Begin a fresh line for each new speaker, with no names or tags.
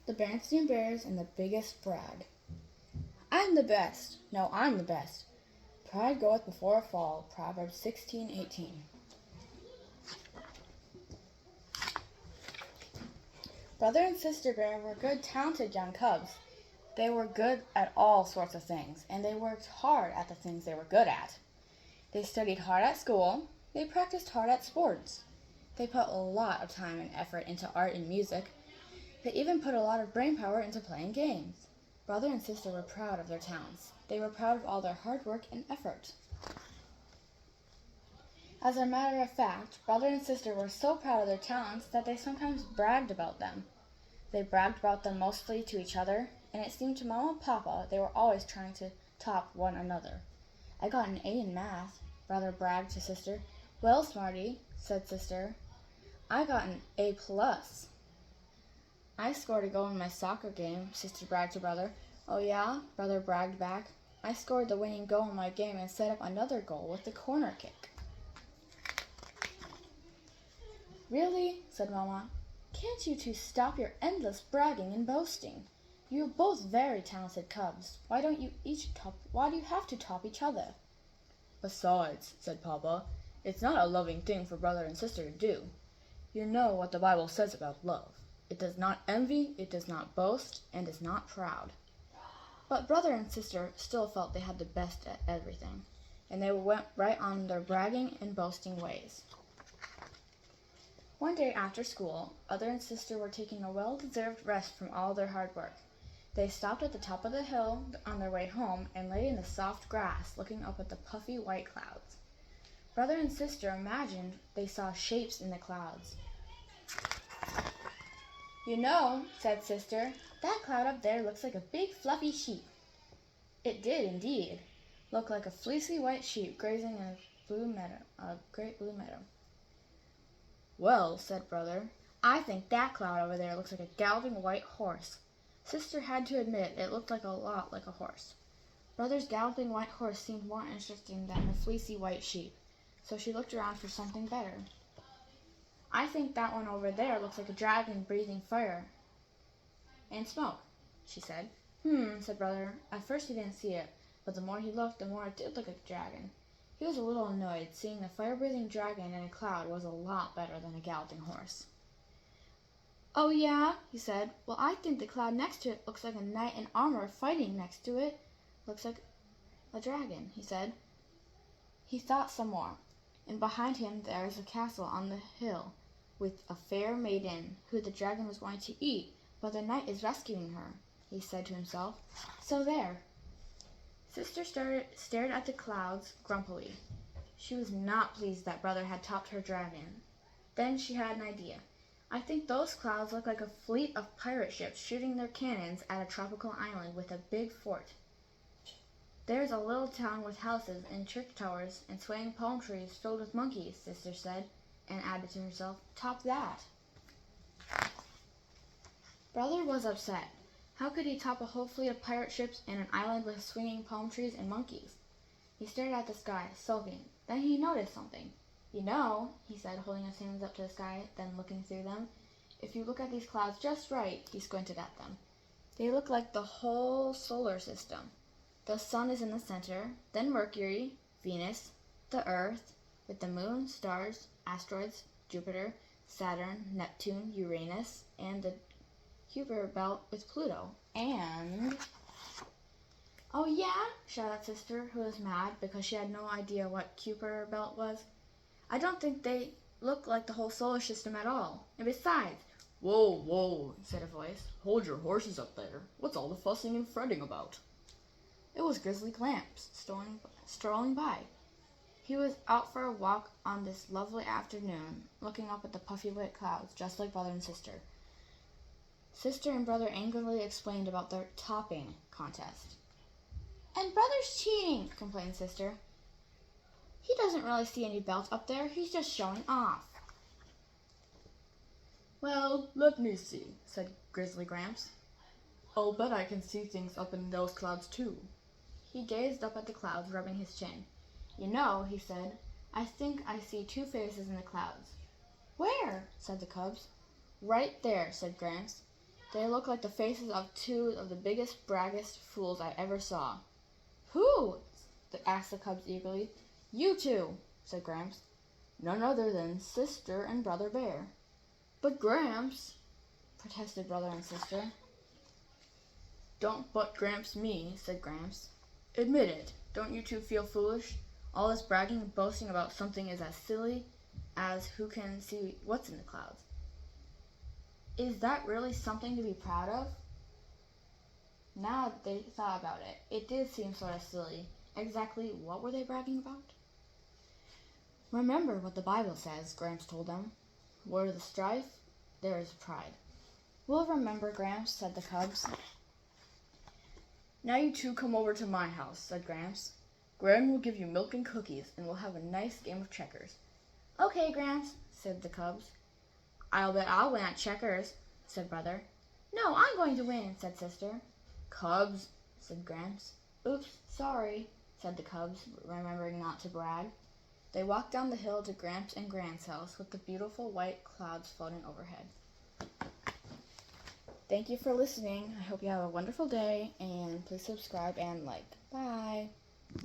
The Berenstain Bears and the Biggest Brag. I'm the best. No, I'm the best. Pride goeth before a fall. Proverbs 16:18. Brother and sister bear were good, talented young cubs. They were good at all sorts of things, and they worked hard at the things they were good at. They studied hard at school. They practiced hard at sports. They put a lot of time and effort into art and music. They even put a lot of brain power into playing games. Brother and sister were proud of their talents. They were proud of all their hard work and effort. As a matter of fact, brother and sister were so proud of their talents that they sometimes bragged about them. They bragged about them mostly to each other, and it seemed to Mama and Papa they were always trying to top one another. I got an A in math, brother bragged to sister. Well, Smarty, said sister, I got an A plus. I scored a goal in my soccer game, sister bragged to brother. Oh yeah, brother bragged back. I scored the winning goal in my game and set up another goal with the corner kick. Really, said Mama, can't you two stop your endless bragging and boasting? You are both very talented cubs. Why do you have to top each other? Besides, said Papa, it's not a loving thing for brother and sister to do. You know what the Bible says about love. It does not envy, it does not boast, and is not proud. But brother and sister still felt they had the best at everything, and they went right on their bragging and boasting ways. One day after school, brother and sister were taking a well-deserved rest from all their hard work. They stopped at the top of the hill on their way home and lay in the soft grass, looking up at the puffy white clouds. Brother and sister imagined they saw shapes in the clouds. You know, said sister, that cloud up there looks like a big fluffy sheep. It did indeed look like a fleecy white sheep grazing in a great blue meadow. Well, said brother, I think that cloud over there looks like a galloping white horse. Sister had to admit it looked a lot like a horse. Brother's galloping white horse seemed more interesting than the fleecy white sheep, so she looked around for something better. I think that one over there looks like a dragon breathing fire and smoke, she said. Said brother. At first he didn't see it, but the more he looked, the more it did look like a dragon. He was a little annoyed, seeing a fire-breathing dragon in a cloud was a lot better than a galloping horse. Oh yeah, he said. Well, I think the cloud next to it looks like a knight in armor fighting next to it. Looks like a dragon, he said. He thought some more, and behind him there is a castle on the hill with a fair maiden who the dragon was going to eat, but the knight is rescuing her, he said to himself. So there. Sister stared at the clouds grumpily. She was not pleased that brother had topped her dragon. Then she had an idea. I think those clouds look like a fleet of pirate ships shooting their cannons at a tropical island with a big fort. There's a little town with houses and church towers and swaying palm trees filled with monkeys, sister said, and added to herself, top that. Brother was upset. How could he top a whole fleet of pirate ships and an island with swinging palm trees and monkeys? He stared at the sky, sulking. Then he noticed something. You know, he said, holding his hands up to the sky, then looking through them, if you look at these clouds just right, he squinted at them. They look like the whole solar system. The sun is in the center, then Mercury, Venus, the Earth, with the moon, stars, asteroids, Jupiter, Saturn, Neptune, Uranus, and the Kuiper belt with Pluto. And... Oh yeah, shouted sister, who was mad because she had no idea what Kuiper belt was. I don't think they look like the whole solar system at all. And besides... Whoa, said a voice. Hold your horses up there. What's all the fussing and fretting about? It was Grizzly Glamps, strolling by. He was out for a walk on this lovely afternoon, looking up at the puffy white clouds, just like brother and sister. Sister and brother angrily explained about their topping contest. And brother's cheating, complained sister. He doesn't really see any belt up there. He's just showing off. Well, let me see, said Grizzly Gramps. I'll bet I can see things up in those clouds too. He gazed up at the clouds, rubbing his chin. You know, he said, I think I see two faces in the clouds. Where? Said the cubs. Right there, said Gramps. They look like the faces of two of the biggest, braggest fools I ever saw. Who? Asked the cubs eagerly. You two, said Gramps. None other than Sister and Brother Bear. But Gramps, protested brother and sister. Don't but Gramps me, said Gramps. Admit it. Don't you two feel foolish? All this bragging and boasting about something is as silly as who can see what's in the clouds. Is that really something to be proud of? Now they thought about it, it did seem sort of silly. Exactly what were they bragging about? Remember what the Bible says, Gramps told them. Where there's strife, there is pride. We'll remember, Gramps, said the cubs. Now you two come over to my house, said Gramps. Gran will give you milk and cookies, and we'll have a nice game of checkers. Okay, Gramps, said the cubs. I'll bet I'll win at checkers, said brother. No, I'm going to win, said sister. Cubs, said Gramps. Oops, sorry, said the cubs, remembering not to brag. They walked down the hill to Gramps and Gran's house with the beautiful white clouds floating overhead. Thank you for listening. I hope you have a wonderful day, and please subscribe and like. Bye.